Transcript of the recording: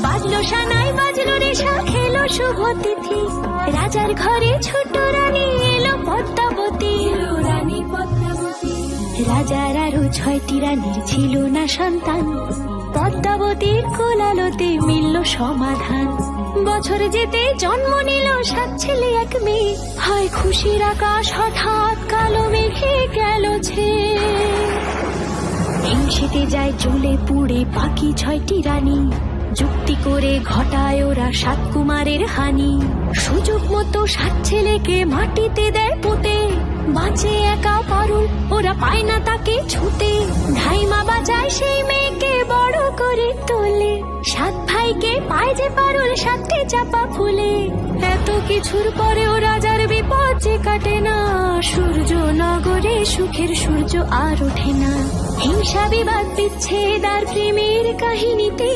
বাজলো সানাই বাজলো রেশা খেলো শুভ তিথি, রাজার ঘরে ছোট রানী এলো পদ্মাবতী। রাজার আরো 6টি রানীর ছিল না সন্তান, পদ্মাবতীর কোলালোতে মিলল সমাধান। বছর যেতে জন্ম নিল 7 ছেলে 1 মেয়ে, হয় খুশির আকাশ হঠাৎ কালো মেঘে গেল ছেয়ে। হিংসেতে যায় জ্বলে পুড়ে বাকি 6টি রানী, যুক্তি করে ঘটায় ওরা 7 কুমারের হানি। সুযোগ মতো 7 ছেলেকে মাটিতে দেয় পুঁতে, বাঁচে একা পারুল ওরা পায় না তাকে ছুতে। ধাইমা বাজায় সেই মেয়েকে বড় করে তোলে, 7 ভাইকে পায় যে পারুল 7টি চাপা ফুলে। এত কিছুর পরেও রাজার বিপদ যে কাটে না, সূর্য নগরে সুখের সূর্য আর ওঠে না। হিংসা বিবাদ বিচ্ছেদ আর প্রেমের কাহিনীতে